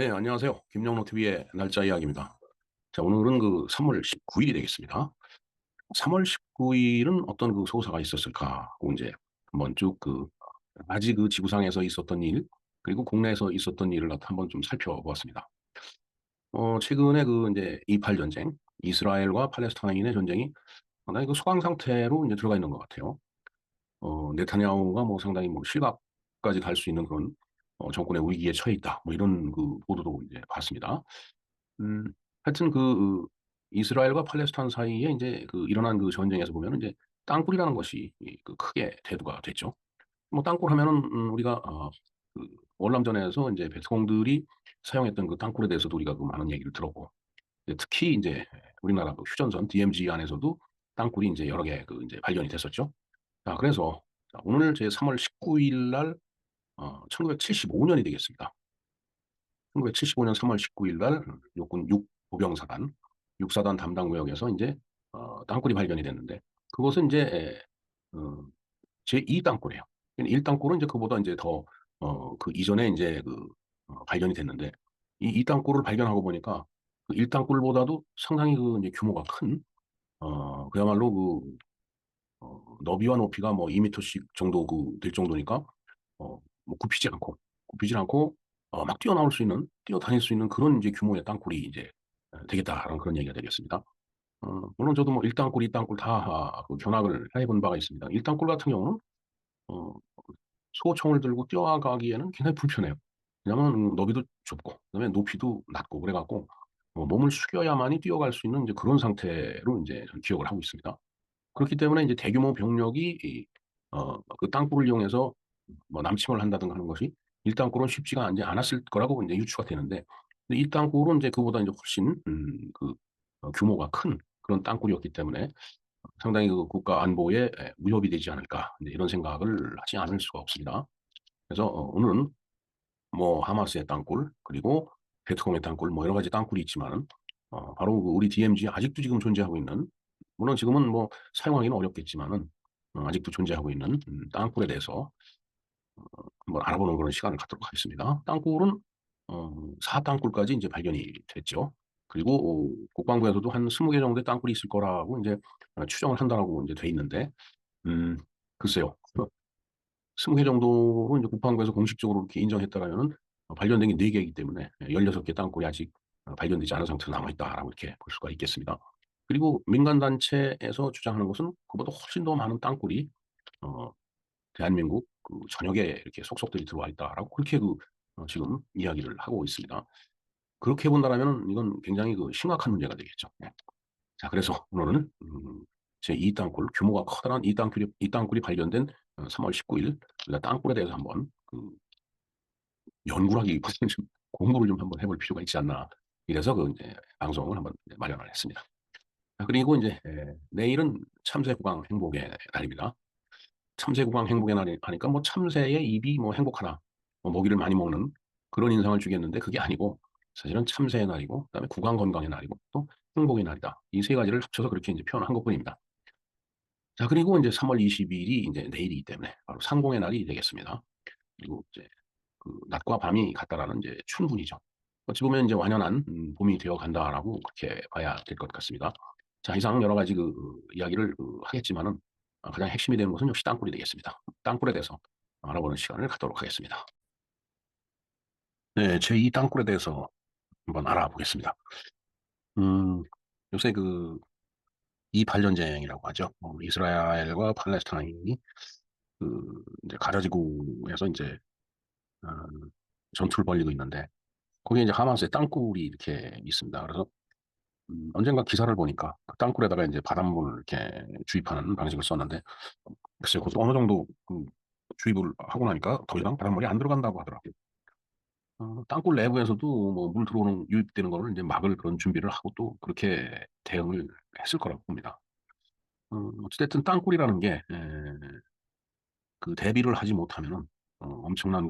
네, 안녕하세요. 김영로 TV의 날짜 이야기입니다. 자, 오늘은 그 3월 19일이 되겠습니다. 3월 19일은 어떤 그 소사가 있었을까? 하고 이제 한번 쭉 아직 그 지구상에서 있었던 일, 그리고 국내에서 있었던 일을 한번 좀 살펴보았습니다. 최근에 그 이제 이팔 전쟁, 이스라엘과 팔레스타인의 전쟁이 상당히 그 소강 상태로 이제 들어가 있는 것 같아요. 네타냐후가 뭐 상당히 뭐 실각까지 갈 수 있는 그런 정권의 위기에 처해 있다. 뭐 이런 그 보도도 이제 봤습니다. 음, 하여튼 이스라엘과 팔레스타인 사이에 이제 그 일어난 그 전쟁에서 보면 이제 땅굴이라는 것이 그 크게 대두가 됐죠. 뭐 땅굴 하면은 우리가 그 월남전에서 이제 베트공들이 사용했던 그 땅굴에 대해서도 우리가 그 많은 얘기를 들었고, 이제 특히 이제 우리나라 그 휴전선 DMZ 안에서도 땅굴이 이제 여러 개 그 이제 발견이 됐었죠. 자, 그래서 자, 오늘 제 3월 19일 날 1975년이 되겠습니다. 1975년 3월 19일 날 육군 6보병사단 6사단 담당 구역에서 이제 땅굴이 발견이 됐는데 그것은 이제 제2 땅굴이에요. 1 땅굴은 이제 그보다 이제 더 그 이전에 이제 발견이 됐는데 이 땅굴을 발견하고 보니까 그 1 땅굴보다도 상당히 그 이제 규모가 큰 그야말로 너비와 높이가 뭐 2m씩 정도 될 정도니까 뭐 굽히지 않고 막 뛰어나올 수 있는, 뛰어다닐 수 있는 그런 이제 규모의 땅굴이 이제 되겠다라는 그런 얘기가 되겠습니다. 물론 저도 뭐 1땅굴, 2땅굴 다 그 견학을 해본 바가 있습니다. 1땅굴 같은 경우는 어, 소총을 들고 뛰어가기에는 굉장히 불편해요. 왜냐하면 너비도 좁고, 그다음에 높이도 낮고 그래갖고 몸을 숙여야만이 뛰어갈 수 있는 이제 그런 상태로 이제 저는 기억을 하고 있습니다. 그렇기 때문에 이제 대규모 병력이 그 땅굴을 이용해서 뭐 남침을 한다든가 하는 것이 일당골은 쉽지가 이제 않았을 거라고 이제 유추가 되는데, 근데 이 땅굴은 이제 그보다 이제 훨씬 규모가 큰 그런 땅굴이었기 때문에 상당히 그 국가 안보에 위협이 되지 않을까 이제 이런 생각을 하지 않을 수가 없습니다. 그래서 오늘은 뭐 하마스의 땅굴 그리고 베트콩의 땅굴 뭐 여러 가지 땅굴이 있지만은 바로 그 우리 DMZ 아직도 지금 존재하고 있는, 물론 지금은 뭐 사용하기는 어렵겠지만은 아직도 존재하고 있는 땅굴에 대해서 한번 알아보는 그런 시간을 갖도록 하겠습니다. 땅굴은 사땅굴까지 이제 발견이 됐죠. 그리고 국방부에서도 한 20개 정도의 땅굴이 있을 거라고 이제 추정을 한다라고 이제 돼 있는데, 음, 글쎄요. 20개 정도로 이제 국방부에서 공식적으로 이렇게 인정했다라면은 발견된 게 4개이기 때문에 16개 땅굴이 아직 발견되지 않은 상태로 남아있다라고 이렇게 볼 수가 있겠습니다. 그리고 민간단체에서 주장하는 것은 그보다 훨씬 더 많은 땅굴이 어, 대한민국 그 전역에 이렇게 속속들이 들어와 있다라고 그렇게 지금 이야기를 하고 있습니다. 그렇게 본다라면 이건 굉장히 그 심각한 문제가 되겠죠. 네. 자, 그래서 오늘은 제2 땅굴 규모가 커다란 이 땅굴이 발견된 3월 19일 우리가 땅굴에 대해서 한번 연구라기보다는 좀 공부를 좀 한번 해볼 필요가 있지 않나. 이래서 그 이제 방송을 한번 마련을 했습니다. 자, 그리고 이제 내일은 참새국왕 행복의 날입니다. 참새국왕 행복의 날이 하니까 뭐 참새의 입이 뭐 행복하다, 뭐 모기를 많이 먹는 그런 인상을 주겠는데 그게 아니고 사실은 참새의 날이고 그다음에 국왕 건강의 날이고 또 행복의 날이다. 이 세 가지를 합쳐서 그렇게 이제 표현한 것뿐입니다. 자, 그리고 이제 3월 20일이 이제 내일이기 때문에 바로 상공의 날이 되겠습니다. 그리고 이제 그 낮과 밤이 같다라는 이제 춘분이죠. 어찌 보면 이제 완연한 봄이 되어 간다라고 그렇게 봐야 될 것 같습니다. 자, 이상 여러 가지 이야기를 하겠지만은 가장 핵심이 되는 것은 역시 땅굴이 되겠습니다. 땅굴에 대해서 알아보는 시간을 갖도록 하겠습니다. 네, 제2 땅굴에 대해서 한번 알아보겠습니다. 음, 요새 이팔전쟁이라고 하죠. 이스라엘과 팔레스타인이 이제 가자지구에서 이제 어, 전투를 벌이고 있는데 거기에 이제 하마스의 땅굴이 이렇게 있습니다. 그래서 언젠가 기사를 보니까 그 땅굴에다가 이제 바닷물을 이렇게 주입하는 방식을 썼는데 글쎄요, 그것도 어느 정도 주입을 하고 나니까 더 이상 바닷물이 안 들어간다고 하더라고요. 땅굴 내부에서도 뭐 물 들어오는 유입되는 거를 이제 막을 그런 준비를 하고 또 그렇게 대응을 했을 거라고 봅니다. 어찌됐든 땅굴이라는 게 그 대비를 하지 못하면은 엄청난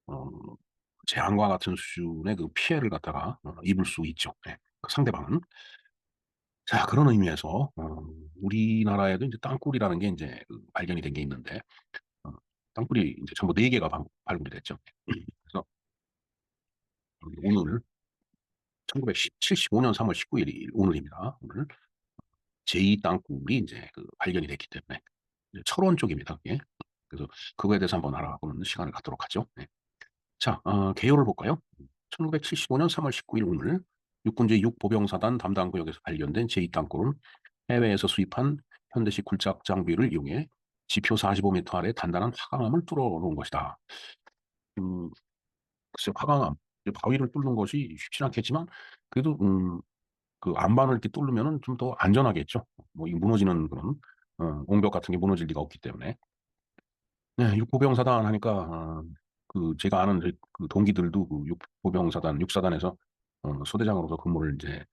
어, 재앙과 같은 수준의 그 피해를 갖다가 입을 수 있죠. 네, 그 상대방은. 자, 그런 의미에서 우리나라에도 이제 땅굴이라는 게 이제 발견이 된 게 있는데 어, 땅굴이 이제 전부 4개가 발굴이 됐죠. 그래서 오늘 1975년 3월 19일이 오늘입니다. 오늘 제2 땅굴이 이제 발견이 됐기 때문에 이제 철원 쪽입니다. 예. 그래서 그거에 대해서 한번 알아보는 시간을 갖도록 하죠. 네. 자, 개요를 볼까요? 1975년 3월 19일 오늘 육군제 6보병사단 담당 구역에서 발견된 제2 땅굴은 해외에서 수입한 현대식 굴착 장비를 이용해 지표 45m 아래 단단한 화강암을 뚫어 놓은 것이다. 음, 글쎄요, 화강암, 바위를 뚫는 것이 쉽진 않겠지만 그래도 그 안반을 이렇게 뚫으면은 좀 더 안전하겠죠. 뭐 이 무너지는 그런 옹벽 같은 게 무너질 리가 없기 때문에. 네, 육보병사단 하니까 그 제가 아는 그 동기들도 그 육보병사단 육사단에서 소대장으로서 근무를 이제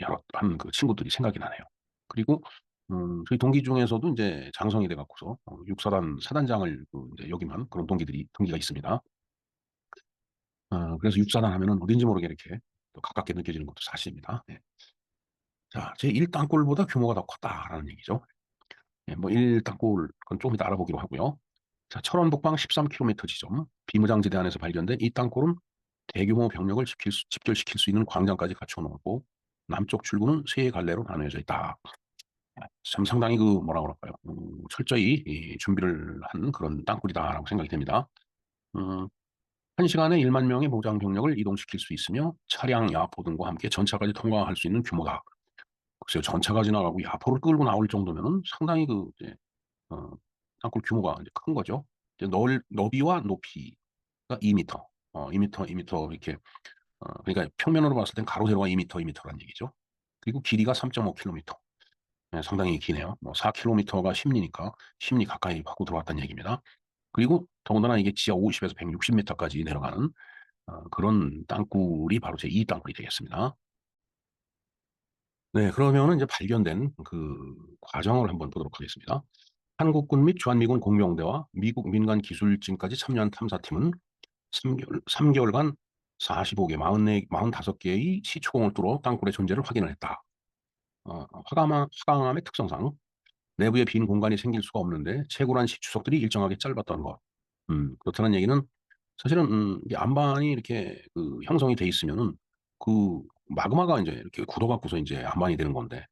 여러 한 그 친구들이 생각이 나네요. 그리고 저희 동기 중에서도 이제 장성이 돼 갖고서 육사단 사단장을 이제 역임한 그런 동기가 있습니다. 그래서 육사단 하면은 어딘지 모르게 이렇게 또 가깝게 느껴지는 것도 사실입니다. 네. 자, 제1 땅굴보다 규모가 더 컸다라는 얘기죠. 예, 뭐 1 땅굴 그건 좀 이따 알아보기로 하고요. 자, 철원 북방 13km 지점 비무장지대 안에서 발견된 이 땅굴은 대규모 병력을 집결시킬 수 있는 광장까지 갖춰 놓았고 남쪽 출구는 세 갈래로 나누어져 있다. 참 상당히 그 뭐라 그럴까요? 철저히 이 준비를 한 그런 땅굴이다라고 생각이 됩니다. 음, 1시간에 1만 명의 무장 병력을 이동시킬 수 있으며 차량, 야포 등과 함께 전차까지 통과할 수 있는 규모다. 글쎄요, 전차가 지나가고 야포를 끌고 나올 정도면은 상당히 그 이제 어, 땅굴 규모가 이제 큰 거죠. 이제 너비와 높이가 2m, 2m, 2m 이렇게 그러니까 평면으로 봤을 땐 가로 세로가 2m, 2m라는 얘기죠. 그리고 길이가 3.5km. 네, 상당히 기네요. 뭐 4km가 심리니까 심리 가까이 파고 들어왔다는 얘기입니다. 그리고 더군다나 이게 지하 50에서 160m까지 내려가는 그런 땅굴이 바로 제2 땅굴이 되겠습니다. 네, 그러면은 이제 발견된 그 과정을 한번 보도록 하겠습니다. 한국군 및 주한미군 공병대와 미국 민간 기술진까지 참여한 탐사팀은 3개월간 45개, 45개의 시추공을 뚫어 땅굴의 존재를 확인을 했다. 화강암의 특성상 내부에 빈 공간이 생길 수가 없는데 채굴한 시추석들이 일정하게 짧았던 것. 그렇다는 얘기는 사실은 이게 안반이 이렇게 그 형성이 돼 있으면은 그 마그마가 이제 이렇게 굳어갖고서 이제 안반이 되는 건데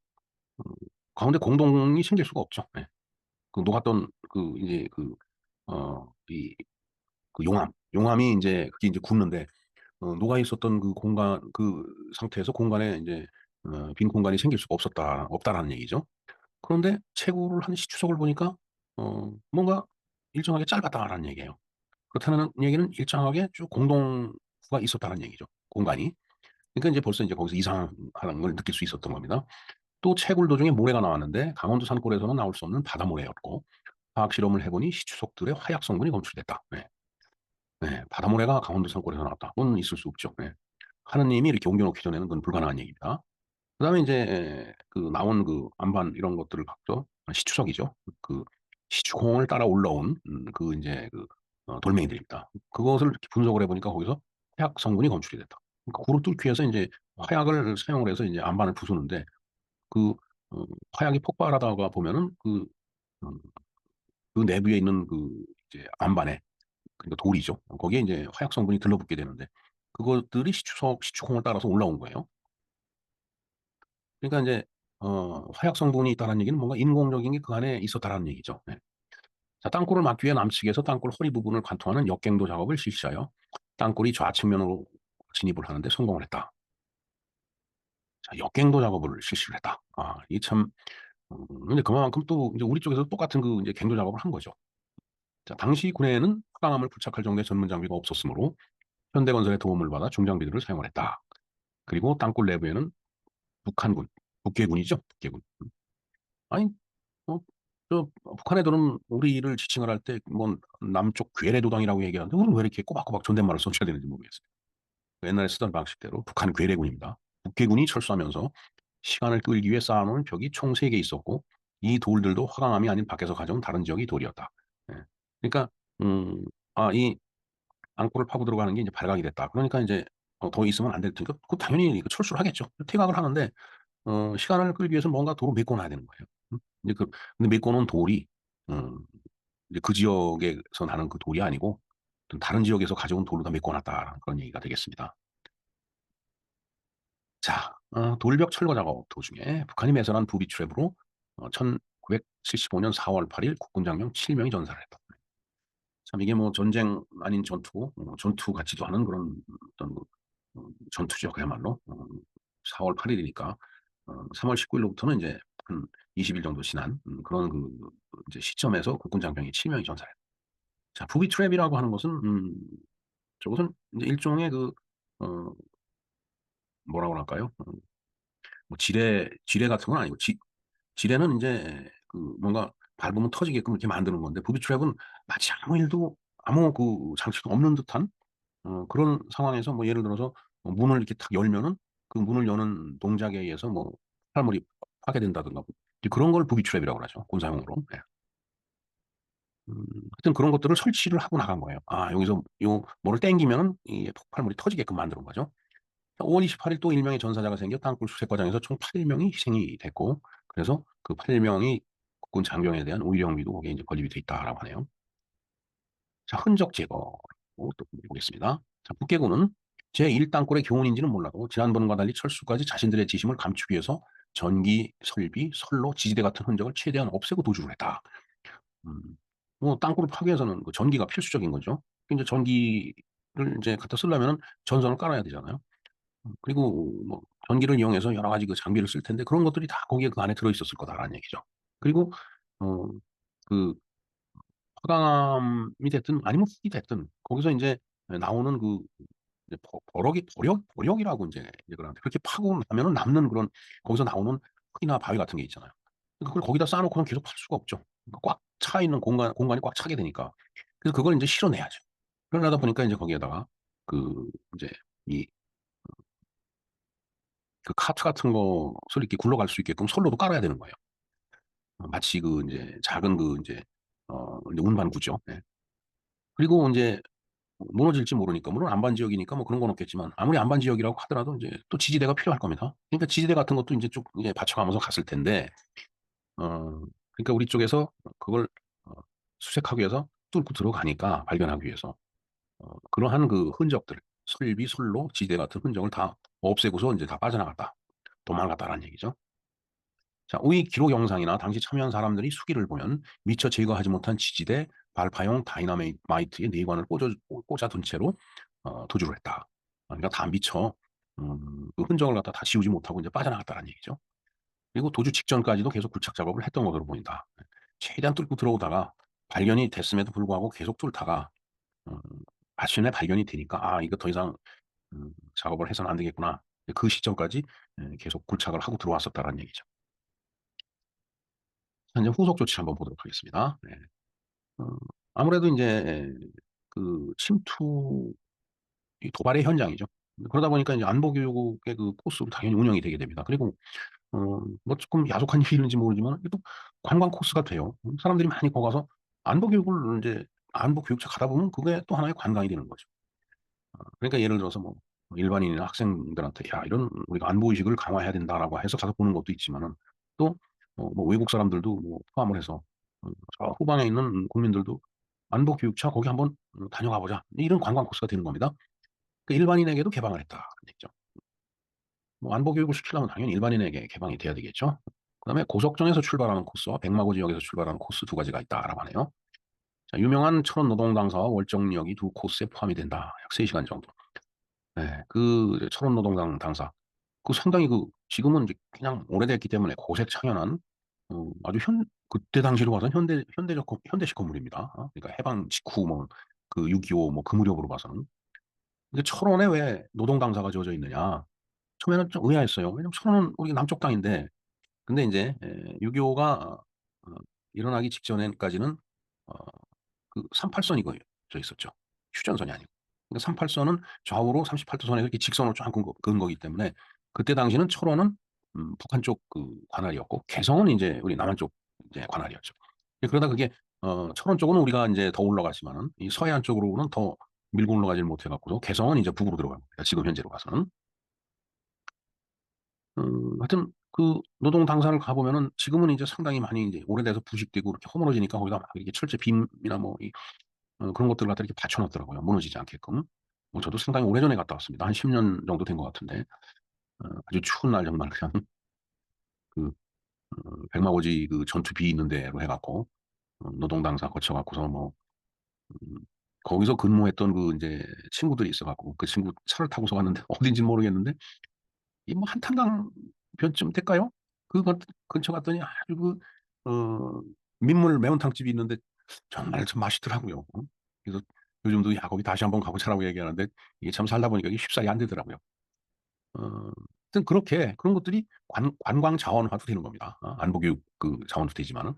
음, 가운데 공동이 생길 수가 없죠. 예. 그 녹았던 그 이제 이 용암이 이제 그게 이제 굳는데 녹아 있었던 그 공간 그 상태에서 공간에 이제 빈 공간이 생길 수가 없다라는 얘기죠. 그런데 채굴을 한 시추석을 보니까 뭔가 일정하게 짧았다라는 얘기예요. 그렇다는 얘기는 일정하게 쭉 공동구가 있었다는 얘기죠. 공간이. 그러니까 이제 벌써 이제 거기서 이상하다는 걸 느낄 수 있었던 겁니다. 또 채굴 도중에 모래가 나왔는데 강원도 산골에서는 나올 수 없는 바다모래였고 화학 실험을 해보니 시추석들의 화약 성분이 검출됐다. 네. 네, 바다모래가 강원도 산골에서 나왔다. 그건 있을 수 없죠. 네. 하느님이 이렇게 옮겨놓기 전에는 그건 불가능한 얘기입니다. 그다음에 이제 그 나온 그 안반 이런 것들을 각져 시추석이죠. 그 시추콩을 따라 올라온 그 이제 돌멩이들입니다. 그것을 이렇게 분석을 해보니까 거기서 화약 성분이 검출이 됐다. 그러니까 그걸 뚫기 위해서 이제 화약을 사용을 해서 이제 안반을 부수는데 그 화약이 폭발하다가 보면은 음, 그 내부에 있는 그 이제 안반에 그러니까 돌이죠. 거기에 이제 화약 성분이 들러붙게 되는데 그것들이 시추콩을 따라서 올라온 거예요. 그러니까 이제 화약 성분이 있다는 얘기는 뭔가 인공적인 게 그 안에 있었다라는 얘기죠. 네. 자, 땅굴을 막기 위해 남측에서 땅굴 허리 부분을 관통하는 역갱도 작업을 실시하여 땅굴이 좌측면으로 진입을 하는데 성공을 했다. 자, 역갱도 작업을 실시를 했다. 이 참, 근데 그만큼 또 이제 우리 쪽에서 똑같은 그 이제 갱도 작업을 한 거죠. 자, 당시 군에는 화강암을 부착할 정도의 전문 장비가 없었으므로 현대건설의 도움을 받아 중장비들을 사용을 했다. 그리고 땅굴 내부에는 북한군, 북괴군이죠. 북괴군. 아니, 어, 북한 애들은 우리를 지칭을 할 때, 뭐, 남쪽 괴뢰도당이라고 얘기하는데, 우리는 왜 이렇게 꼬박꼬박 존댓말을 써줘야 되는지 모르겠어요. 옛날에 쓰던 방식대로 북한 괴뢰군입니다. 북괴군이 철수하면서 시간을 끌기 위해 쌓아놓은 벽이 총 3개 있었고, 이 돌들도 화강암이 아닌 밖에서 가져온 다른 지역의 돌이었다. 예. 그러니까, 음, 이 앙코를 파고 들어가는 게 이제 발각이 됐다. 그러니까 이제 더 있으면 안 될 테니까, 그 당연히 철수를 하겠죠. 퇴각을 하는데, 시간을 끌기 위해서 뭔가 도로 메꿔놔야 되는 거예요. 이제 근데 메꿔놓은 돌이, 음, 이제 그 지역에서 나는 그 돌이 아니고, 다른 지역에서 가져온 돌로 다 메꿔놨다. 그런 얘기가 되겠습니다. 자, 돌벽 철거 작업 도중에 북한이 매설한 부비 트랩으로 1975년 4월 8일 국군 장병 7명이 전사를 했다. 참 이게 뭐 전쟁 아닌 전투, 전투 같지도 않은 그런 어떤 전투죠, 그야말로. 4월 8일이니까 3월 19일로부터는 이제 한 20일 정도 지난 그런 이제 시점에서 국군 장병이 7명이 전사했다. 자, 부비 트랩이라고 하는 것은 저것은 이제 일종의 어, 뭐라고 할까요? 뭐 지뢰 같은 건 아니고 지뢰는 이제 뭔가 밟으면 터지게끔 이렇게 만드는 건데 부비 트랩은 마치 아무 일도 아무 장치도 없는 듯한 그런 상황에서 뭐 예를 들어서 문을 이렇게 탁 열면은 그 문을 여는 동작에 의해서 뭐 폭발물이 파괴된다든가 그런 걸 부비 트랩이라고 하죠. 군사용어로. 예. 하여튼 그런 것들을 설치를 하고 나간 거예요. 아, 여기서 요 뭐를 땡기면은 이 폭발물이 터지게끔 만드는 거죠. 5월 28일 또 일명의 전사자가 생겨 땅굴 수색 과정에서 총 8명이 희생이 됐고, 그래서 그 8명이 국군 장병에 대한 오일영비도 거기에 이제 건립이 돼 있다라고 하네요. 자, 흔적 제거 또 보겠습니다. 자, 북계군은 제1땅굴의 교훈인지는 몰라도 지난번과 달리 철수까지 자신들의 지심을 감추기 위해서 전기, 설비, 선로, 지지대 같은 흔적을 최대한 없애고 도주를 했다. 음, 뭐 땅굴을 파괴해서는 그 전기가 필수적인 거죠. 이제 전기를 이제 갖다 쓰려면 전선을 깔아야 되잖아요. 그리고 뭐 전기를 이용해서 여러 가지 그 장비를 쓸 텐데 그런 것들이 다 거기에 그 안에 들어 있었을 거다라는 얘기죠. 그리고 어, 그 화강암이 됐든 아니면 흙이 됐든 거기서 이제 나오는 이제 버력이라고 이제 그런데 그렇게 파고 나면은 남는 그런 거기서 나오는 흙이나 바위 같은 게 있잖아요. 그걸 거기다 쌓아놓고는 계속 팔 수가 없죠. 그러니까 꽉 차 있는 공간이 꽉 차게 되니까. 그래서 그걸 이제 실어내야죠. 그러다 보니까 이제 거기에다가 이제 이 카트 같은 것을 이렇게 굴러갈 수 있게끔 선로도 깔아야 되는 거예요. 마치 이제 작은 이제 운반구죠. 예. 그리고 이제 무너질지 모르니까 물론 안반 지역이니까 뭐 그런 건 없겠지만 아무리 안반 지역이라고 하더라도 이제 또 지지대가 필요할 겁니다. 그러니까 지지대 같은 것도 이제 쭉 이제 받쳐가면서 갔을 텐데 그러니까 우리 쪽에서 그걸 어, 수색하기 위해서 뚫고 들어가니까 발견하기 위해서 그러한 그 흔적들 설비, 선로, 지지대 같은 흔적을 다 없애고서 이제 다 빠져나갔다. 도망갔다라는 얘기죠. 자, 의 기록 영상이나 당시 참여한 사람들이 수기를 보면 미처 제거하지 못한 지지대, 발파용 다이나마이트의 내관을 꽂아둔 채로 도주를 했다. 그러니까 다 미처 그 흔적을 갖다 다 지우지 못하고 이제 빠져나갔다는 얘기죠. 그리고 도주 직전까지도 계속 굴착 작업을 했던 것으로 보인다. 최대한 뚫고 들어오다가 발견이 됐음에도 불구하고 계속 뚫다가 음, 마침내 발견이 되니까 아 이거 더 이상 작업을 해서는 안 되겠구나. 그 시점까지 계속 굴착을 하고 들어왔었다는 얘기죠. 현재 후속 조치 한번 보도록 하겠습니다. 네. 어, 아무래도 이제 침투 도발의 현장이죠. 그러다 보니까 이제 안보교육의 그 코스로 당연히 운영이 되게 됩니다. 그리고 뭐 조금 야속한 일인지 모르지만 또 관광 코스가 돼요. 사람들이 많이 거기 가서 안보교육을 이제 안보교육차 가다 보면 그게 또 하나의 관광이 되는 거죠. 그러니까 예를 들어서 뭐 일반인이나 학생들한테 야 이런 우리가 안보 의식을 강화해야 된다라고 해서 가서 보는 것도 있지만은 또 뭐 외국 사람들도 뭐 포함을 해서 저 후방에 있는 국민들도 안보 교육차 거기 한번 다녀가 보자 이런 관광 코스가 되는 겁니다. 그 일반인에게도 개방을 했다 그런 얘기죠. 뭐 안보 교육을 시키려면 당연히 일반인에게 개방이 돼야 되겠죠. 그다음에 고석정에서 출발하는 코스와 백마고 지역에서 출발하는 코스 두 가지가 있다라고 하네요. 자, 유명한 철원 노동당사와 월정역이 두 코스에 포함이 된다. 약 3시간 정도. 네, 철원 노동당 당사. 상당히 지금은 이제 그냥 오래됐기 때문에 고색 창연한, 아주 그때 당시로 봐서는 현대식 건물입니다. 그러니까 해방 직후 뭐, 6.25 뭐 그 무렵으로 봐서는. 근데 철원에 왜 노동 당사가 지어져 있느냐? 처음에는 좀 의아했어요. 왜냐면 철원은 우리 남쪽 땅인데, 근데 이제 6.25가 일어나기 직전까지는 38선이 그어져 있었죠. 휴전선이 아니고. 그러니까 38선은 좌우로 38도선에서 이렇게 직선으로 쫙 그은 거기 때문에 그때 당시는 철원은 북한 쪽 관할이었고 개성은 이제 우리 남한 쪽 이제 관할이었죠. 그러다 그게 철원 쪽은 우리가 이제 더 올라갔지만은 이 서해안 쪽으로는 더 밀고 올라가질 못해갖고 개성은 이제 북으로 들어간 겁니다. 지금 현재로 가서는. 하여튼 노동 당사를 가보면은 지금은 이제 상당히 많이 이제 오래돼서 부식되고 이렇게 허물어지니까 거기다 막 이렇게 철제 빔이나 뭐 그런 것들 갖다 이렇게 받쳐놨더라고요. 무너지지 않게끔. 저도 상당히 오래전에 갔다 왔습니다. 한 10년 정도 된 것 같은데. 아주 추운 날 정말 그냥 그 백마고지 그 전투비 있는 데로 해 갖고 노동당사 거쳐 갖고서 뭐 음 거기서 근무했던 그 인제 친구들이 있어 갖고 그 친구 차를 타고서 갔는데 어딘지는 모르겠는데 이 뭐 한탄강 변쯤 될까요? 그 근처 갔더니 아주 민물 매운탕집이 있는데 정말 참 맛있더라고요. 그래서 요즘도 "야 거기 다시 한번 가 보자."라고 얘기하는데 이게 참 살다 보니까 이게 쉽사리 안 되더라고요. 하여튼 그렇게 그런 것들이 관광 자원화도 되는 겁니다. 안보교육 그 자원도 되지만은.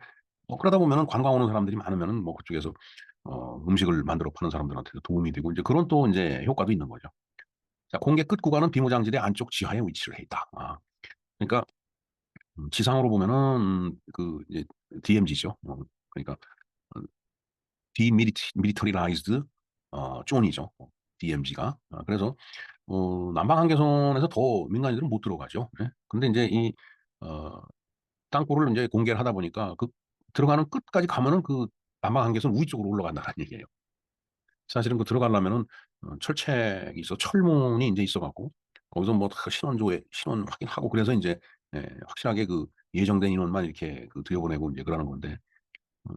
그러다 보면은 관광 오는 사람들이 많으면은 뭐 그쪽에서 음식을 만들어 파는 사람들한테도 도움이 되고 인제 그런 또 인제 효과도 있는 거죠. 자 공개 끝 구간은 비무장지대 안쪽 지하에 위치를 해 있다. 그러니까 지상으로 보면은 그 이제 DMZ죠. 그러니까 어 Demilitarized Zone이죠. DMZ가. 그래서 남방 한계선에서 더 민간인들은 못 들어가죠. 예. 근데 인제 이 어 땅굴을 인제 공개를 하다 보니까 그 들어가는 끝까지 가면은 그 남방 한계선 위 쪽으로 올라간다는 얘기예요. 사실은 그 들어가려면은 철책이 있어 철문이 인제 있어 갖고 거기서 뭐 다 신원 확인하고 그래서 인제 확실하게 그 예정된 인원만 이렇게 들여보내고 인제 그러는 건데 음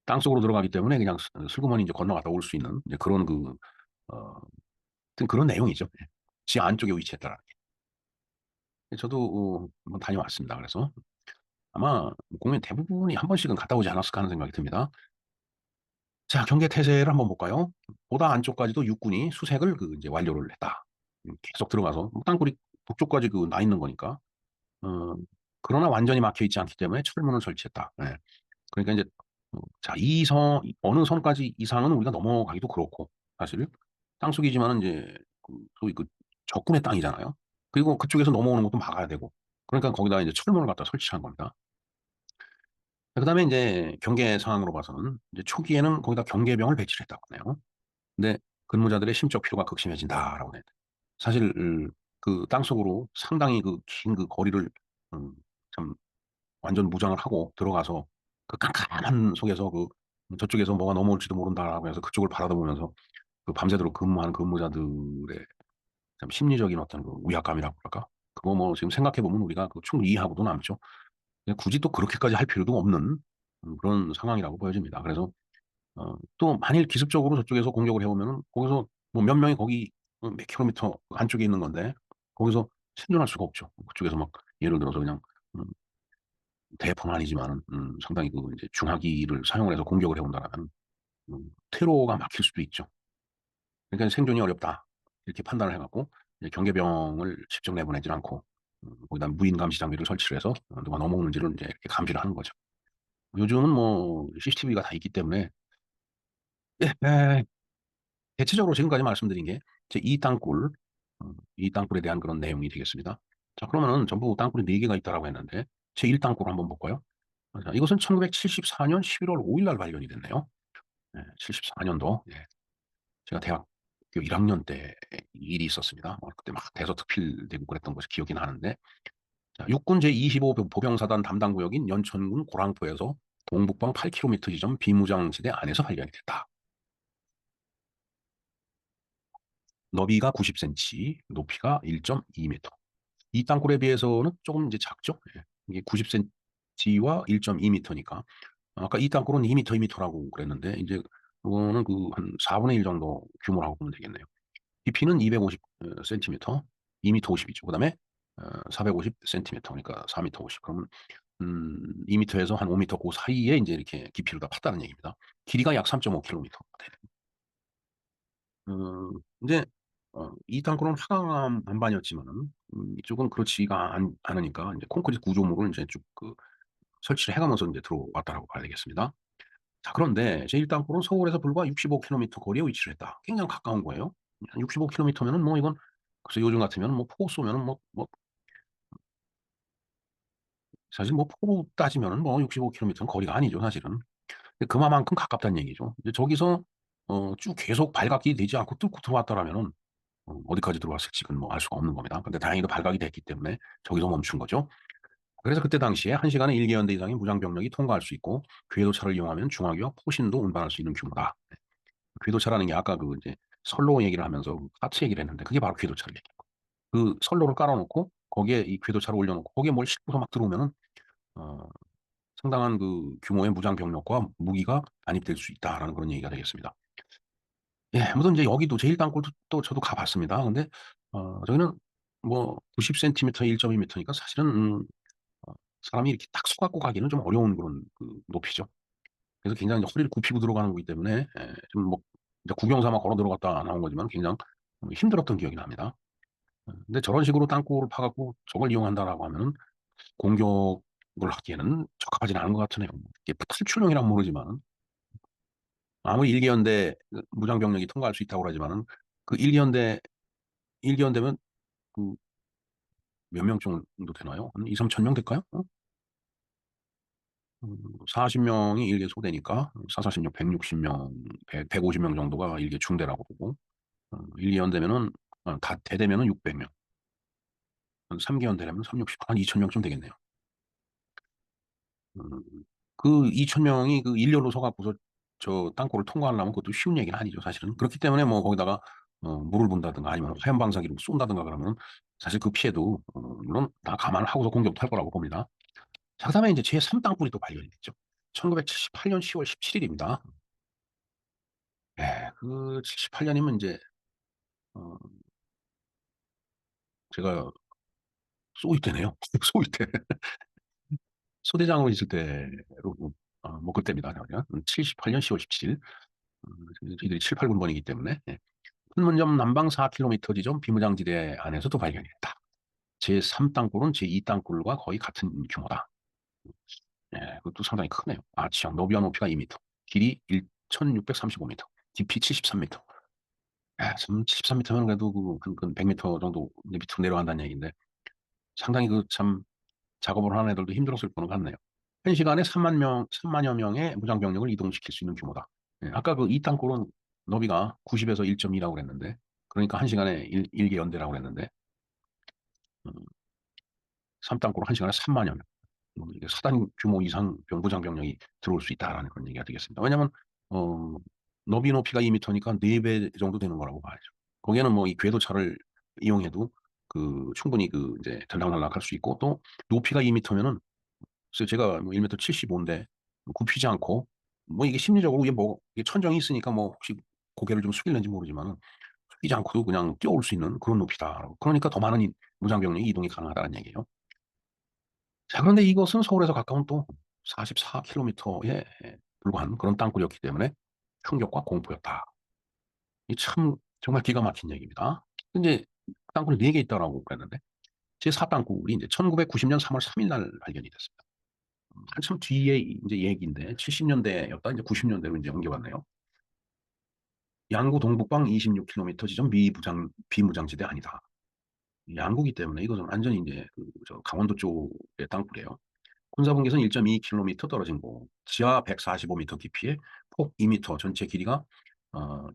땅속으로 들어가기 때문에 그냥 슬그머니 인제 건너갔다 올 수 있는 이제 그런 하여튼 그런 내용이죠. 예. 지하 안쪽에 위치했다라는 게. 저도 한번 다녀왔습니다. 그래서 아마 국민 대부분이 한 번씩은 갔다 오지 않았을까 하는 생각이 듭니다. 자 경계 태세를 한번 볼까요? 보다 안쪽까지도 육군이 수색을 인제 완료를 했다. 계속 들어가서 뭐 땅굴이 북쪽까지 나 있는 거니까. 어 그러나 완전히 막혀 있지 않기 때문에 철문을 설치했다. 예. 그러니까 인제 자 이 선 어느 선까지 이상은 우리가 넘어가기도 그렇고 사실 땅속이지만은 인제 소위 적군의 땅이잖아요. 그리고 그쪽에서 넘어오는 것도 막아야 되고 그러니까 거기다가 이제 철문을 갖다 설치한 겁니다. 그다음에 인제 경계 상황으로 봐서는 이제 초기에는 거기다 경계병을 배치를 했다고 하네요. 근데 "근무자들의 심적 피로가 극심해진다."라고 네. 사실 땅속으로 상당히 긴 거리를 음 참 완전 무장을 하고 들어가서 그 깜깜한 속에서 "저쪽에서 뭐가 넘어올지도 모른다."라고 해서 그쪽을 바라다보면서 밤새도록 근무하는 근무자들의 참 심리적인 어떤 위압감이라고 그럴까? 그거 뭐 지금 생각해 보면 우리가 충분히 이해하고도 남죠. 근데 굳이 또 그렇게까지 할 필요도 없는 그런 상황이라고 보여집니다. 그래서 또 만일 기습적으로 저쪽에서 공격을 해 오면은 거기서 뭐 몇 명이 거기 몇 킬로미터 안쪽에 있는 건데 거기서 생존할 수가 없죠. 그쪽에서 막 예를 들어서 그냥 음 대포는 아니지만은 상당히 이제 중화기를 사용을 해서 공격을 해 온다라면 퇴로가 막힐 수도 있죠. 그러니까 '생존이 어렵다.' 이렇게 판단을 해 갖고 이제 경계병을 직접 내보내질 않고 거기다 무인 감시 장비를 설치를 해서 누가 넘어오는지를 인제 이렇게 감시를 하는 거죠. 요즘은 뭐 CCTV가 다 있기 때문에 예 대체적으로 지금까지 말씀드린 게 제 이 땅굴 이 땅굴에 대한 그런 내용이 되겠습니다. 자 그러면은 전부 땅굴이 4 개가 있다라고 했는데 제 1 땅굴 한번 볼까요? 자 이것은 1974년 11월 5일 날 발견이 됐네요. 74 년도. 예. 제가 대학교 1 학년 때 일이 있었습니다. 그때 막 대서특필되고 그랬던 것이 기억이 나는데 자 육군 제25 보병사단 담당 구역인 연천군 고랑포에서 동북방 8 킬로미터 지점 비무장지대 안에서 발견이 됐다. 너비가 90 센티, 높이가 1.2 미터. 이 땅굴에 비해서는 쪼금 이제 작죠. 예. 이게 90 센티와 1.2 미터니까 아까 이 땅굴은 2 미터, 2 미터라고 그랬는데 인제 그거는 한 4분의 1 정도 규모라고 보면 되겠네요. 깊이는 250 센티미터, 2 미터 50 이죠. 그다음에 450 센티미터 그러니까 4 미터 50 그러면 2 미터에서 한 5 미터 고 사이에 인제 이렇게 깊이를 다 팠다는 얘기입니다. 길이가 약 3.5 킬로미터가 되는 인제 이 땅굴은 화강암 안반이었지만은 이쪽은 그렇지가 않으니까 인제 콘크리트 구조물을 인제 쭉 설치를 해 가면서 인제 들어왔다라고 봐야 되겠습니다. 자 그런데 제1 땅굴은 서울에서 불과 65 킬로미터 거리에 위치를 했다. 굉장히 가까운 거예요. 한 65 킬로미터면은 뭐 이건 글쎄 요즘 같으면은 뭐 포 쏘면은 사실 뭐 포로 따지면은 뭐 65 킬로미터는 거리가 아니죠 사실은. 근데 그만큼 가깝다는 얘기죠. 이제 저기서 쭉 계속 발각이 되지 않고 뚫고 들어왔더라면은 어디까지 들어왔을지는 뭐 알 수가 없는 겁니다. 근데 다행히도 발각이 됐기 때문에 저기서 멈춘 거죠. 그래서 그때 당시에 1 시간에 1 개연대 이상의 무장 병력이 통과할 수 있고 궤도차를 이용하면 중화기와 포신도 운반할 수 있는 규모다. 궤도차라는 게 아까 이제 선로 얘기를 하면서 카트 얘기를 했는데 그게 바로 궤도차를 얘기해요. 선로를 깔아 놓고 거기에 이 궤도차를 올려놓고 거기에 뭘 싣고서 막 들어오면은 어 상당한 그 규모의 무장 병력과 무기가 난입될 수 있다라는 그런 얘기가 되겠습니다. 예. 물론 인제 여기도 제1 땅굴도 또 저도 가 봤습니다. 근데 저기는 뭐 90 센티미터 1.2 미터니까 사실은 어 사람이 이렇게 딱 서 갖고 가기는 좀 어려운 그런 그 높이죠. 그래서 굉장히 이제 허리를 굽히고 들어가는 거기 때문에 좀 뭐 이제 구경 삼아 걸어 들어갔다 나온 거지만 굉장히 힘들었던 기억이 납니다. 근데 저런 식으로 땅굴을 파 갖고 저걸 이용한다라고 하면은 공격을 하기에는 적합하지는 않은 것 같으네요. 이게 탈출용이라면 모르지만은 아무리 1개 연대 그 무장 병력이 통과할 수 있다고 그러지만은 그 1개 연대 1개 연대면 그 몇 명 정도 되나요? 한 2-3천 명 될까요? 40 명이 1개 소대니까 4-4-16 160 명, 150명 정도가 1개 중대라고 보고 1-2 연대면은 다 대대면은 600 명. 한 3개 연대라면 3-60 한 2천 명쯤 되겠네요. 음 그 2천 명이 그 일렬로 서 갖고서 저 땅굴을 통과하려면 그것도 쉬운 얘기는 아니죠 사실은. 그렇기 때문에 뭐 거기다가 물을 붓는다든가 아니면 화염 방사기로 쏜다든가 그러면 사실 그 피해도 물론 다 감안을 하고서 공격도 할 거라고 봅니다. 자 그다음에 인제 제3 땅굴이 또 발견이 됐죠. 1978년 10월 17 일입니다. 예. 그 78 년이면 인제 어 제가 소위 때네요. 소위 때. 소대장으로 있을 때로 뭐 그때입니다. 그러면 78년 10월 17 일. 저희들이 7-8 군번이기 때문에 판문점 남방 4 킬로미터 지점 비무장지대 안에서도 발견이 됐다. 제3 땅굴은 제2 땅굴과 거의 같은 규모다. 예. 그것도 상당히 크네요. 아치형 너비와 높이가 2 미터, 길이 1,635 미터, 깊이 73 미터. 예. 참 73 미터면 그래도 그 100 미터 정도 이제 밑으로 내려간다는 얘기인데 상당히 그 참 작업을 하는 애들도 힘들었을 거는 같네요. 1 시간에 3만 여 명의 무장 병력을 이동시킬 수 있는 규모다. 예. 아까 그 2 땅굴은 너비가 90 에서 1.2 라고 그랬는데 그러니까 1 시간에 1개 연대라고 그랬는데 음 3 땅굴은 1 시간에 3만 여 명. 이게 사단 규모 이상 무장 병력이 들어올 수 있다라는 그런 얘기가 되겠습니다. 왜냐하면 어 너비 높이가 2 미터니까 4배 정도 되는 거라고 봐야죠. 거기에는 뭐 이 궤도차를 이용해도 충분히 이제 들락날락할 수 있고 또 높이가 2 미터면은 글쎄요 제가 뭐 1 미터 75 인데 굽히지 않고 뭐 이게 심리적으로 이게 뭐 이게 천정이 있으니까 뭐 혹시 고개를 좀 숙일는지 모르지만은 숙이지 않고도 그냥 뛰어올 수 있는 그런 높이다. 그러니까 더 많은 무장 병력이 이동이 가능하다는 얘기예요. 자 그런데 이것은 서울에서 가까운 또 44 킬로미터에 불과한 그런 땅굴이었기 때문에 충격과 공포였다. 이 참 정말 기가 막힌 얘기입니다. 인제 땅굴이 4개 있다라고 그랬는데 제4 땅굴이 인제 1990년 3월 3일 날 발견이 됐습니다. 한참 뒤의 인제 얘기인데 70 년대였다 인제 90 년대로 인제 옮겨갔네요. 양구 동북방 26 킬로미터 지점 비무장지대 아니다. 양구기 때문에 이것은 완전히 인제 저 강원도 쪽의 땅굴이에요. 군사분계선 1.2 킬로미터 떨어진 곳, 지하 145 미터 깊이에 폭 2 미터, 전체 길이가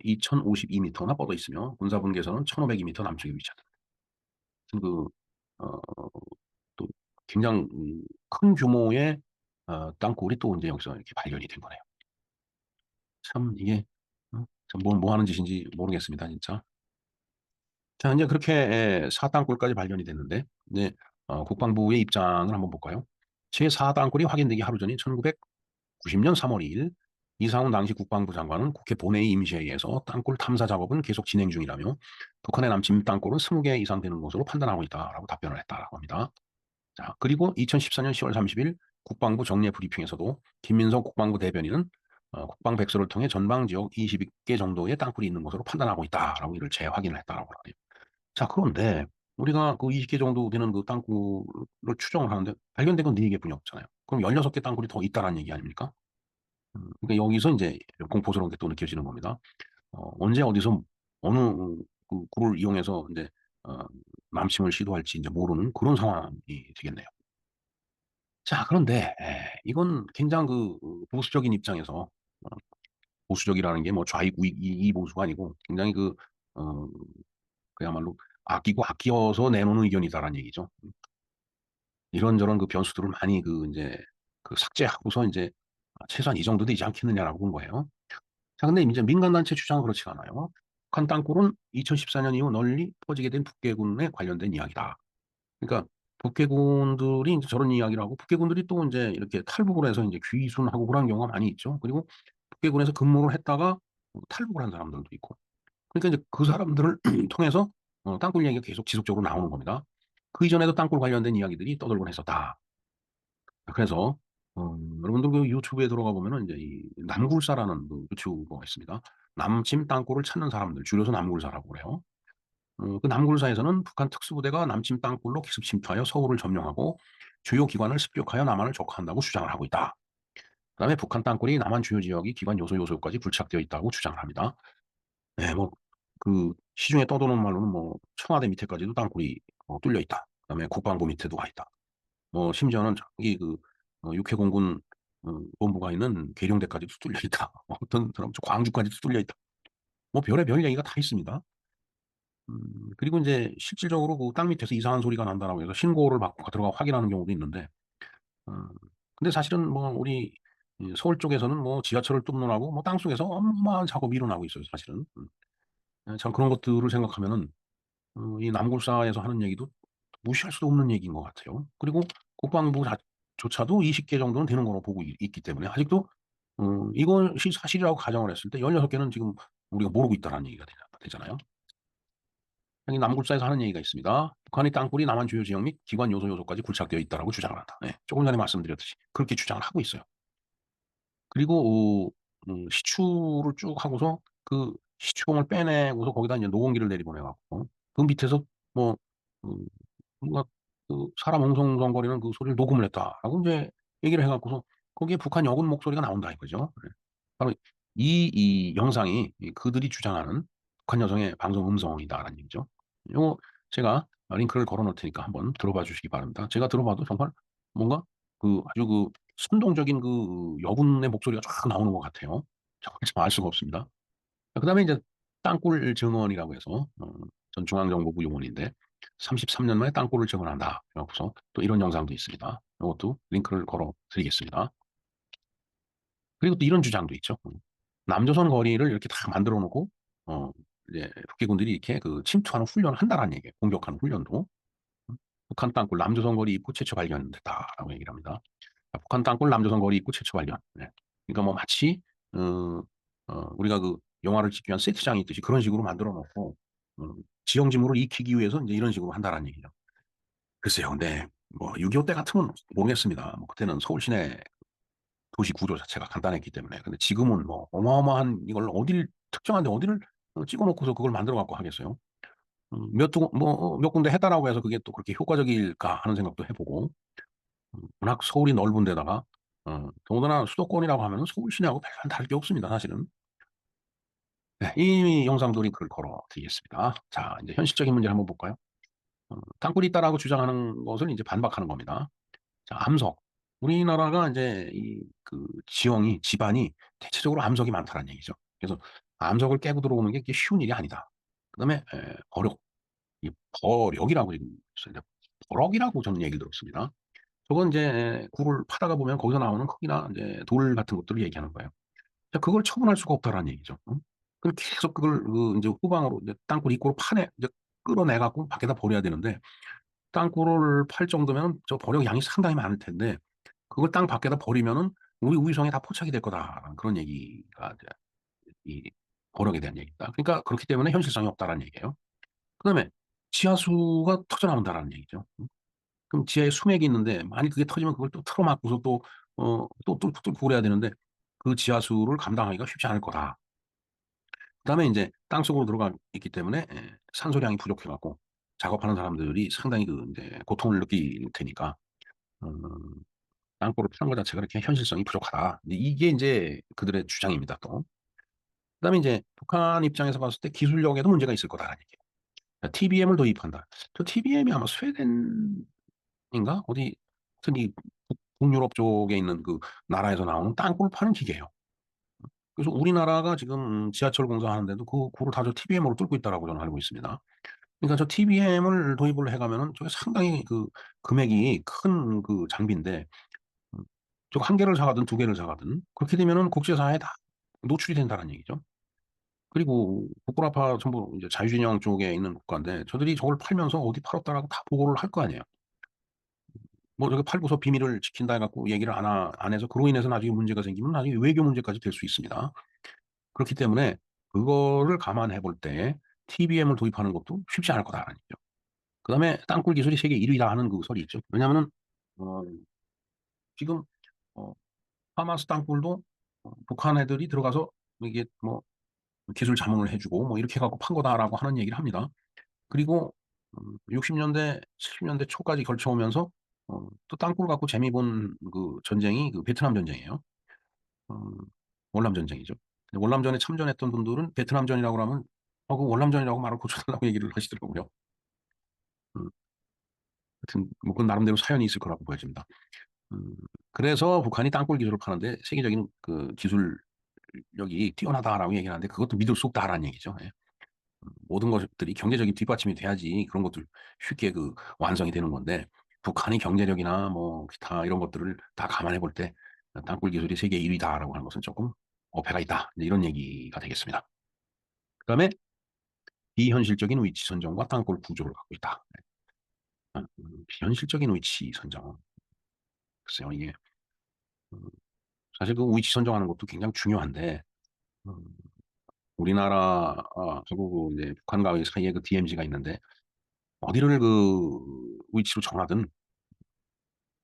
2,052 미터나 뻗어 있으며 군사분계선은 1,502 미터 남쪽에 위치하다. 그 어 또 굉장히 큰 규모의 땅굴이 또 인제 여기서 이렇게 발견이 된 거네요. 참 이게 참 뭐 하는 짓인지 모르겠습니다 진짜. 자 인제 그렇게 사땅굴까지 발견이 됐는데 이제 국방부의 입장을 한번 볼까요? 제4 땅굴이 확인되기 하루 전인 1990년 3월 2일 이상훈 당시 국방부 장관은 국회 본회의 임시회의에서 땅굴 탐사 작업은 계속 진행 중이라며 북한의 남침 땅굴은 20개 이상 되는 것으로 판단하고 있다라고 답변을 했다라고 합니다. 자 그리고 2014년 10월 30일 국방부 정례 브리핑에서도 김민석 국방부 대변인은 국방 백서를 통해 전방 지역 20개 정도의 땅굴이 있는 것으로 판단하고 있다라고 이를 재확인을 했다라고 하네요. 자 그런데 우리가 그 20개 정도 되는 그 땅굴을 추정을 하는데 발견된 건 4 개뿐이 없잖아요. 그럼 16개 땅굴이 더 있다라는 얘기 아닙니까? 그러니까 여기서 인제 공포스러운 게 또 느껴지는 겁니다. 언제 어디서 어느 그 굴을 이용해서 인제 어 남침을 시도할지 인제 모르는 그런 상황이 되겠네요. 자 그런데 이건 굉장히 보수적인 입장에서 보수적이라는 게 뭐 좌이구 이 보수가 아니고 굉장히 어 그야말로 아끼고 아껴서 내놓는 의견이다라는 얘기죠. 이런저런 변수들을 많이 인제 삭제하고서 인제 '최소한 이 정도 되지 않겠느냐.'라고 본 거예요. 자 근데 인제 민간단체 주장은 그렇지가 않아요. 북한 땅굴은 2014년 이후 널리 퍼지게 된 북괴군에 관련된 이야기다. 그러니까 북해군들이 인제 저런 이야기를 하고 북해군들이 또 인제 이렇게 탈북을 해서 인제 귀순하고 그런 경우가 많이 있죠. 그리고 북해군에서 근무를 했다가 탈북을 한 사람들도 있고. 그러니까 인제 그 사람들을 통해서 땅굴 얘기가 계속 지속적으로 나오는 겁니다. 그 이전에도 땅굴 관련된 이야기들이 떠돌곤 했었다. 그래서 여러분들 그 유튜브에 들어가 보면은 인제 이 남굴사라는 그 유튜버가 있습니다. 남침 땅굴을 찾는 사람들, 줄여서 남굴사라고 그래요. 그 남굴사에서는 북한 특수부대가 남침 땅굴로 기습 침투하여 서울을 점령하고 주요 기관을 습격하여 남한을 족하한다고 주장을 하고 있다. 그다음에 북한 땅굴이 남한 주요 지역이 기관 요소까지 불착되어 있다고 주장을 합니다. 네, 뭐 그 시중에 떠도는 말로는 뭐 청와대 밑에까지도 땅굴이 뚫려 있다. 그다음에 국방부 밑에도 가 있다. 뭐 심지어는 저기 그 육해공군 본부가 있는 계룡대까지도 뚫려 있다. 어떤 사람 저 광주까지도 뚫려 있다. 뭐 별의별 얘기가 다 있습니다. 그리고 인제 실질적으로 그 땅 밑에서 이상한 소리가 난다라고 해서 신고를 받고 들어가 확인하는 경우도 있는데 어 근데 사실은 뭐 우리 이 서울 쪽에서는 뭐 지하철을 뚫느라고 뭐 땅속에서 어마어마한 작업이 일어나고 있어요 사실은. 참 그런 것들을 생각하면은 이 남골사에서 하는 얘기도 무시할 수 없는 얘기인 것 같아요. 그리고 국방부 조차도 20개 정도는 되는 거로 보고 있기 때문에 아직도 이것이 사실이라고 가정을 했을 때 16 개는 지금 우리가 모르고 있다라는 얘기가 되잖아요. 여기 남굴사에서 하는 얘기가 있습니다. 북한의 땅굴이 남한 주요 지역 및 기관 요소까지 굴착되어 있다라고 주장을 한다. 예. 조금 전에 말씀드렸듯이 그렇게 주장을 하고 있어요. 그리고 시추를 쭉 하고서 그 시추봉을 빼내고서 거기다 인제 노공기를 내리보내 갖고 그 밑에서 뭐 음 뭔가 그 "사람 웅성웅성거리는 그 소리를 녹음을 했다."라고 인제 얘기를 해 갖고서 거기에 북한 여군 목소리가 나온다 이거죠. 예. 바로 이 영상이 이 그들이 주장하는 북한 여성의 방송 음성이다라는 얘기죠. 요거 제가 링크를 걸어 놓을 테니까 한번 들어봐 주시기 바랍니다. 제가 들어봐도 정말 뭔가 그 아주 그 순동적인 그 여군의 목소리가 쫙 나오는 것 같아요. 정말 참 알 수가 없습니다. 그다음에 인제 땅굴 증언이라고 해서 전 중앙정보부 요원인데 "33년 만에 땅굴을 증언한다." 그래 갖고서 또 이런 영상도 있습니다. 요것도 링크를 걸어 드리겠습니다. 그리고 또 이런 주장도 있죠. 남조선 거리를 이렇게 다 만들어 놓고 어 이제 북해군들이 이렇게 그 침투하는 훈련을 한다라는 얘기예요, 공격하는 훈련도. 북한 땅굴 남조선 거리 입구 최초 발견됐다라고 얘기를 합니다. 북한 땅굴 남조선 거리 입구 최초 발견. 네. 그러니까 뭐 마치 어 우리가 그 영화를 찍기 위한 세트장이 있듯이 그런 식으로 만들어 놓고 지형지물을 익히기 위해서 인제 이런 식으로 한다라는 얘기죠. 글쎄요. 근데 뭐 6.25 때 같으면 모르겠습니다. 뭐 그때는 서울 시내 도시 구조 자체가 간단했기 때문에. 근데 지금은 뭐 어마어마한 이걸 어딜 특정한 데 어디를 찍어 놓고서 그걸 만들어 갖고 하겠어요. 몇 군데 했다라고 해서 그게 또 그렇게 효과적일까 하는 생각도 해 보고 워낙 서울이 넓은 데다가 더군다나 수도권이라고 하면은 서울 시내하고 별반 다를 게 없습니다 사실은. 네. 이 영상도 링크를 걸어 드리겠습니다. 자 인제 현실적인 문제를 한번 볼까요? 땅굴이 있다라고 주장하는 것을 인제 반박하는 겁니다. 자 암석. 우리나라가 인제 이 그 지형이 집안이 대체적으로 암석이 많다라는 얘기죠. 그래서 암석을 깨고 들어오는 게 그게 쉬운 일이 아니다. 그다음에 버력. 이 버력이라고 있어요. 버럭이라고 저는 얘기를 들었습니다. 저건 인제 굴을 파다가 보면 거기서 나오는 흙이나 인제 돌 같은 것들을 얘기하는 거예요. 자 그걸 처분할 수가 없다라는 얘기죠. 그럼 계속 그걸 인제 후방으로 이제 땅굴 입구로 이제 끌어내 갖고 밖에다 버려야 되는데 땅굴을 팔 정도면 저 버력 양이 상당히 많을 텐데 그걸 땅 밖에다 버리면은 "우리 우위성에 다 포착이 될 거다."라는 그런 얘기가 이제 이 버력에 대한 얘기입니다. 그러니까 그렇기 때문에 현실성이 없다라는 얘기예요. 그다음에 지하수가 터져 나온다라는 얘기죠. 그럼 지하에 수맥이 있는데 만일 그게 터지면 그걸 또 틀어 막고서 또 또 뚫고 그래야 되는데 그 지하수를 감당하기가 쉽지 않을 거다. 그다음에 인제 땅속으로 들어가 있기 때문에 산소량이 부족해 갖고 작업하는 사람들이 상당히 그 인제 고통을 느낄 테니까 음 땅굴을 파는 거 자체가 그렇게 현실성이 부족하다. 이게 인제 그들의 주장입니다 또. 그다음에 인제 북한 입장에서 봤을 때 기술력에도 문제가 있을 거다라는 얘기예요. 그러니까 TBM을 도입한다. 저 TBM이 아마 스웨덴인가 어디 하여튼 이 북유럽 쪽에 있는 그 나라에서 나오는 땅굴 파는 기계예요. 그래서 우리나라가 지금 지하철 공사하는데도 그 굴을 다 저 TBM으로 뚫고 있다라고 저는 알고 있습니다. 그러니까 저 TBM을 도입을 해 가면은 저게 상당히 그 금액이 큰 그 장비인데 음 저거 1 개를 사가든 2 개를 사가든 그렇게 되면은 국제사회에 다 노출이 된다는 얘기죠. 그리고 북부라파 전부 이제 자유진영 쪽에 있는 국가인데 저들이 저걸 팔면서 어디 팔았다라고 다 보고를 할 거 아니에요. 뭐 저게 팔고서 비밀을 지킨다 해 갖고 얘기를 안 해서 그로 인해서 나중에 문제가 생기면 나중에 외교 문제까지 될 수 있습니다. 그렇기 때문에 그거를 감안해 볼 때 TBM을 도입하는 것도 쉽지 않을 거다라는 얘기죠. 그다음에 땅굴 기술이 세계 1 위다 하는 그 설이 있죠. 왜냐하면은 어 지금 어 하마스 땅굴도 북한 애들이 들어가서 이게 뭐 기술 자문을 해 주고 뭐 이렇게 해 갖고 판 거다라고 하는 얘기를 합니다. 그리고 60 년대 70 년대 초까지 걸쳐 오면서 또 땅굴 갖고 재미 본 그 전쟁이 그 베트남 전쟁이에요. 어 월남 전쟁이죠. 근데 월남전에 참전했던 분들은 베트남전이라고 그러면 그 월남전이라고 말을 고쳐 달라고 얘기를 하시더라고요. 음 하여튼 뭐 그건 나름대로 사연이 있을 거라고 보여집니다. 음 그래서 북한이 땅굴 기술을 파는데 세계적인 그 기술력이 뛰어나다라고 얘기를 하는데 그것도 믿을 수 없다라는 얘기죠. 예. 모든 것들이 경제적인 뒷받침이 돼야지 그런 것들 쉽게 그 완성이 되는 건데 북한의 경제력이나 뭐 기타 이런 것들을 다 감안해 볼 때 땅굴 기술이 세계 1 위다라고 하는 것은 조금 어폐가 있다. 이제 이런 얘기가 되겠습니다. 그다음에 비현실적인 위치 선정과 땅굴 구조를 갖고 있다. 비현실적인 위치 선정. 글쎄요, 이게 음 사실 그 위치 선정하는 것도 굉장히 중요한데 음 우리나라 하고 이제 북한과의 사이에 그 DMZ가 있는데 어디를 그 위치로 정하든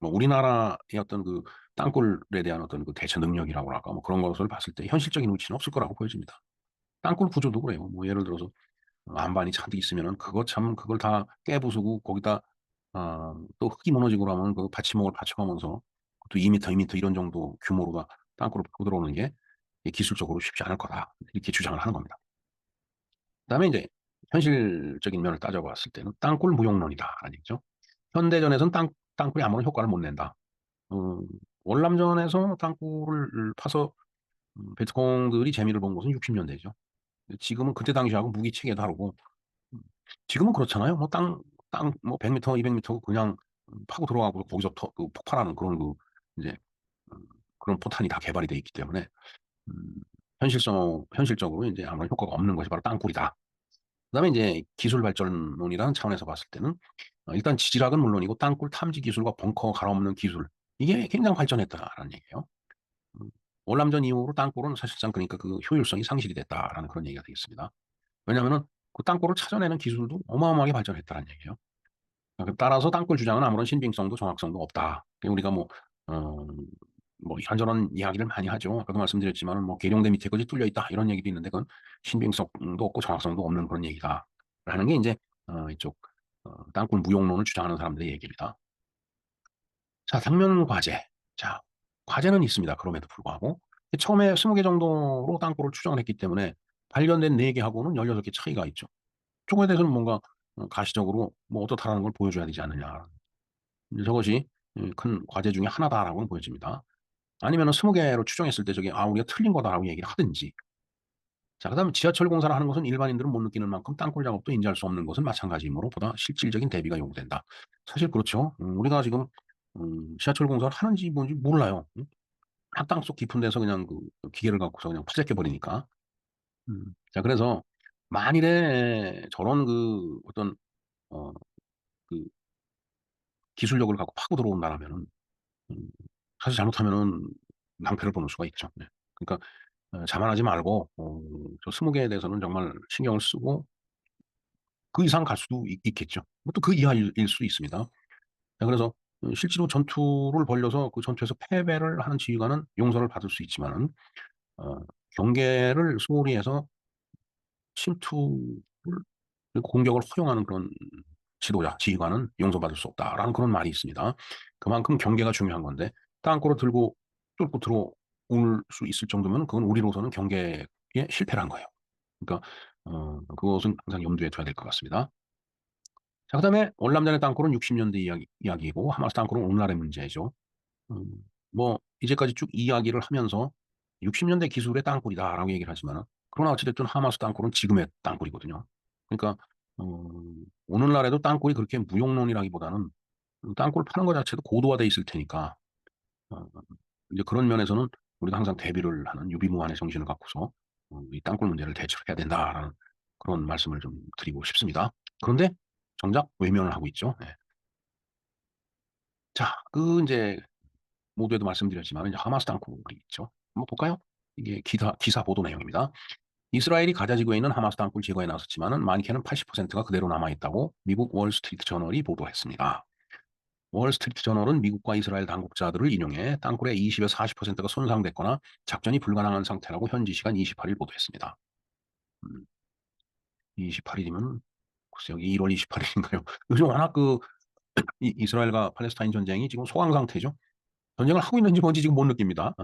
뭐 우리나라의 어떤 그 땅굴에 대한 어떤 그 대처 능력이라고 할까 뭐 그런 것을 봤을 때 현실적인 위치는 없을 거라고 보여집니다. 땅굴 구조도 그래요. 뭐 예를 들어서 안반이 잔뜩 있으면은 그거 참 그걸 다 깨부수고 거기다 또 흙이 무너지고 그러면 그 받치목을 받쳐가면서 또 2 미터, 2 미터 이런 정도 규모로가 땅굴을 파고 들어오는 게 기술적으로 쉽지 않을 거다. 이렇게 주장을 하는 겁니다. 그다음에 인제 현실적인 면을 따져봤을 때는 "땅굴 무용론이다."라는 얘기죠. 현대전에서는 땅굴이 아무런 효과를 못 낸다. 어 월남전에서 땅굴을 파서 베트콩들이 재미를 본 것은 60 년대죠. 지금은 그때 당시하고 무기 체계 다르고 음 지금은 그렇잖아요. 뭐 땅 뭐 100 미터, 200 미터 그냥 파고 들어가고 거기서 폭발하는 그런 그 인제 음 그런 포탄이 다 개발이 돼 있기 때문에 음 현실적으로 인제 아무런 효과가 없는 것이 바로 땅굴이다. 그다음에 인제 기술 발전론이라는 차원에서 봤을 때는 일단 지질학은 물론이고 땅굴 탐지 기술과 벙커 갈아엎는 기술 이게 굉장히 발전했다라는 얘기예요. 음 월남전 이후로 땅굴은 사실상 그러니까 그 효율성이 상실이 됐다라는 그런 얘기가 되겠습니다. 왜냐하면은 그 땅굴을 찾아내는 기술도 어마어마하게 발전했다는 얘기예요. 따라서 땅굴 주장은 아무런 신빙성도 정확성도 없다. 우리가 어 뭐 이런저런 이야기를 많이 하죠. 아까도 말씀드렸지만은 뭐 "계룡대 밑에 까지 뚫려 있다." 이런 얘기도 있는데 그건 신빙성도 없고 정확성도 없는 그런 얘기다라는 게 인제 이쪽 땅굴 무용론을 주장하는 사람들의 얘기입니다. 자 당면 과제. 자 과제는 있습니다 그럼에도 불구하고. 처음에 20개 정도로 땅굴을 추정을 했기 때문에 발견된 4 개하고는 16개 차이가 있죠. 저거에 대해서는 뭔가 가시적으로 뭐 어떻다라는 걸 보여줘야 되지 않느냐. 이제 저것이 큰 과제 중에 하나다라고는 보여집니다. 아니면은 20 개로 추정했을 때 저게 우리가 틀린 거다."라고 얘기를 하든지. 자 그다음에 지하철 공사를 하는 것은 일반인들은 못 느끼는 만큼 땅굴 작업도 인지할 수 없는 것은 마찬가지이므로 보다 실질적인 대비가 요구된다. 사실 그렇죠. 우리가 지금 지하철 공사를 하는지 뭔지 몰라요. 땅속 깊은 데서 그냥 그 기계를 갖고서 그냥 파재껴 버리니까. 자 그래서 만일에 저런 그 어떤 어 그 기술력을 갖고 파고 들어온다라면은 음 사실 잘못하면은 낭패를 보는 수가 있죠. 네. 그러니까 자만하지 말고 저 20 개에 대해서는 정말 신경을 쓰고 그 이상 갈 수도 있겠죠. 뭐 또 그 이하일 수도 있습니다. 자 그래서 실제로 전투를 벌여서 그 전투에서 패배를 하는 지휘관은 용서를 받을 수 있지만은 어 경계를 소홀히 해서 침투를 공격을 허용하는 그런 지도자, 지휘관은 용서받을 수 없다라는 그런 말이 있습니다. 그만큼 경계가 중요한 건데 땅굴을 들고 뚫고 들어올 수 있을 정도면 그건 우리로서는 경계에 실패를 한 거예요. 그러니까 그것은 항상 염두에 둬야 될 것 같습니다. 자 그다음에 월남전의 땅굴은 60 년대 이야기이고 하마스 땅굴은 오늘날의 문제죠. 음 뭐 이제까지 쭉 이야기를 하면서 "60 년대 기술의 땅굴이다."라고 얘기를 하지만은 그러나 어찌 됐든 하마스 땅굴은 지금의 땅굴이거든요. 그러니까 어 오늘날에도 땅굴이 그렇게 무용론이라기보다는 땅굴 파는 거 자체도 고도화돼 있을 테니까 어 이제 그런 면에서는 우리가 항상 대비를 하는 유비무환의 정신을 갖고서 이 땅굴 문제를 대처해야 된다라는 그런 말씀을 좀 드리고 싶습니다. 그런데 정작 외면을 하고 있죠. 예. 자, 이제 모두에도 말씀드렸지만 이제 하마스 땅굴이 있죠. 한번 볼까요? 이게 기사 보도 내용입니다. 이스라엘이 가자 지구에 있는 하마스 땅굴 제거에 나섰지만은 많게는 80%가 그대로 남아 있다고 미국 월스트리트 저널이 보도했습니다. 월스트리트 저널은 미국과 이스라엘 당국자들을 인용해 땅굴의 20에서 40%가 손상됐거나 작전이 불가능한 상태라고 현지 시간 28일 보도했습니다. 28일이면 글쎄 여기 1월 28일인가요? 요즘 워낙 이스라엘과 팔레스타인 전쟁이 지금 소강 상태죠. 전쟁을 하고 있는지 뭔지 지금 못 느낍니다.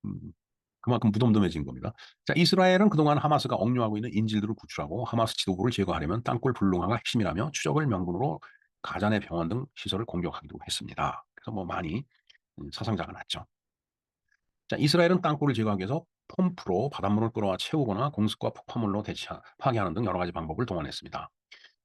음, 그만큼 무덤덤해진 겁니다. 자, 이스라엘은 그동안 하마스가 억류하고 있는 인질들을 구출하고 하마스 지도부를 제거하려면 땅굴 불능화가 핵심이라며 추적을 명분으로 가자 내 병원 등 시설을 공격하기도 했습니다. 그래서 뭐 많이 사상자가 났죠. 자, 이스라엘은 땅굴을 제거하기 위해서 펌프로 바닷물을 끌어와 채우거나 공습과 폭파물로 파괴하는 등 여러 가지 방법을 동원했습니다.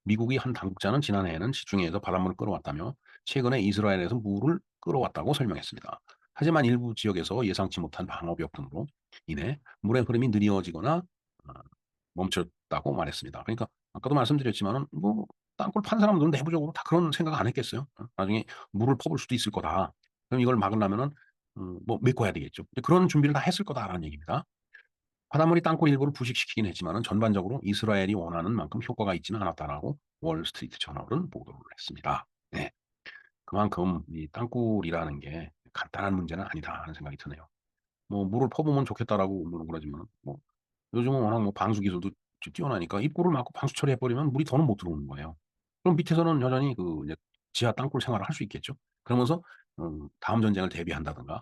미국이 한 당국자는 지난해에는 지중해에서 바닷물을 끌어왔다며 최근에 이스라엘에서 물을 끌어왔다고 설명했습니다. 하지만 일부 지역에서 예상치 못한 방어벽 등으로 인해 물의 흐름이 느려지거나 어, 멈췄다고 말했습니다. 그러니까 아까도 말씀드렸지만은 뭐 땅굴 판 사람들은 내부적으로 다 그런 생각 안 했겠어요. 나중에 물을 퍼볼 수도 있을 거다. 그럼 이걸 막으려면은 뭐 메꿔야 되겠죠. 그런 준비를 다 했을 거다라는 얘기입니다. 바닷물이 땅굴 일부를 부식시키긴 했지만은 전반적으로 이스라엘이 원하는 만큼 효과가 있지는 않았다라고 월스트리트 저널은 보도를 했습니다. 네. 그만큼 이 땅굴이라는 게 간단한 문제는 아니다 하는 생각이 드네요. 뭐 물을 퍼보면 좋겠다라고 뭐 그러지만 뭐 요즘은 워낙 뭐 방수 기술도 뛰어나니까 입구를 막고 방수 처리해 버리면 물이 더는 못 들어오는 거예요. 그럼 밑에서는 여전히 이제 지하 땅굴 생활을 할 수 있겠죠. 그러면서 다음 전쟁을 대비한다든가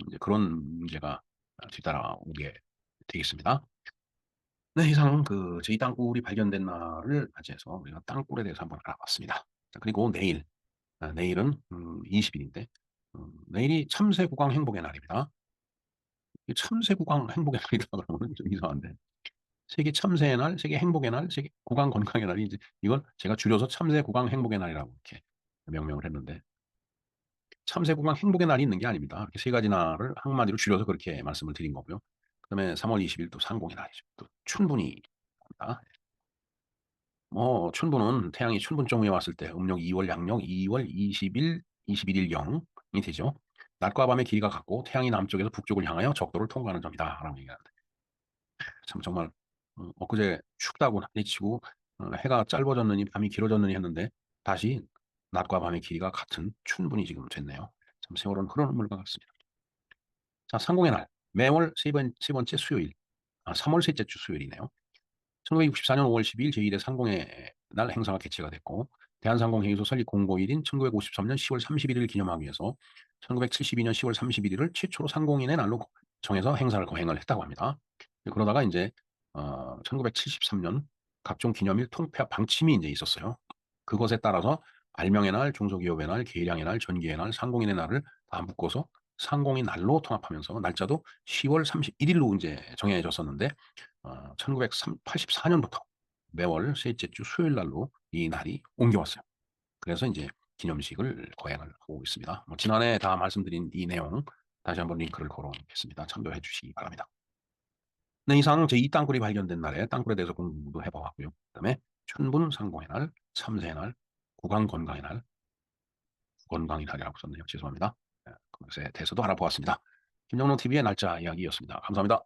이제 그런 문제가 뒤따라오게 되겠습니다. 네, 이상 저희 땅굴이 발견된 날을 맞이해서 우리가 땅굴에 대해서 한번 알아봤습니다. 자, 그리고 내일은 20일인데 내일이 참새국왕 행복의 날입니다. 이 참새국왕 행복의 날이라 그러면 좀 이상한데 세계 참새의 날, 세계 행복의 날, 세계 국왕 건강의 날이 이제 이걸 제가 줄여서 참새국왕 행복의 날이라고 이렇게 명명을 했는데 참새국왕 행복의 날이 있는 게 아닙니다. 이렇게 세 가지 날을 한마디로 줄여서 그렇게 말씀을 드린 거고요. 그다음에 3월 20일 또 상공의 날이죠. 또 춘분이 합니다. 뭐 춘분은 태양이 춘분점에 왔을 때 음력 2월 양력 2월 20일, 21일 0이 되죠. 낮과 밤의 길이가 같고 태양이 남쪽에서 북쪽을 향하여 적도를 통과하는 점이다. 라고 얘기하는데 참 정말 엊그제 춥다고 난리치고 해가 짧아졌느니 밤이 길어졌느니 했는데 다시 낮과 밤의 길이가 같은 춘분이 지금 됐네요. 참 세월은 흐르는 물과 같습니다. 자, 상공의 날. 매월 세 번째 수요일. 3월 셋째 주 수요일이네요. 1964년 5월 12일 제1회 상공의 날 행사가 개최가 됐고 대한상공회의소 설립 공고일인 1953년 10월 31일을 기념하기 위해서 1972년 10월 31일을 최초로 상공인의 날로 정해서 행사를 거행을 했다고 합니다. 그러다가 이제 1973년 각종 기념일 통폐합 방침이 이제 있었어요. 그것에 따라서 발명의 날, 중소기업의 날, 계량의 날, 전기의 날, 상공인의 날을 다 묶어서 상공인 날로 통합하면서 날짜도 10월 31일로 이제 정해졌었는데 1984년부터 매월 셋째 주 수요일 날로 이 날이 옮겨왔어요. 그래서 이제 기념식을 거행을 하고 있습니다. 뭐 지난해 다 말씀드린 이 내용 다시 한번 링크를 걸어 놓겠습니다. 참조해 주시기 바랍니다. 네, 이상 제2 땅굴이 발견된 날에 땅굴에 대해서 공부도 해봐왔고요. 그다음에 춘분 상공의 날, 참새의 날, 구강 건강의 날, 건강의 날이라고 썼네요. 죄송합니다. 네, 그것에 대해서도 알아보았습니다. 김영롱 TV의 날짜 이야기였습니다. 감사합니다.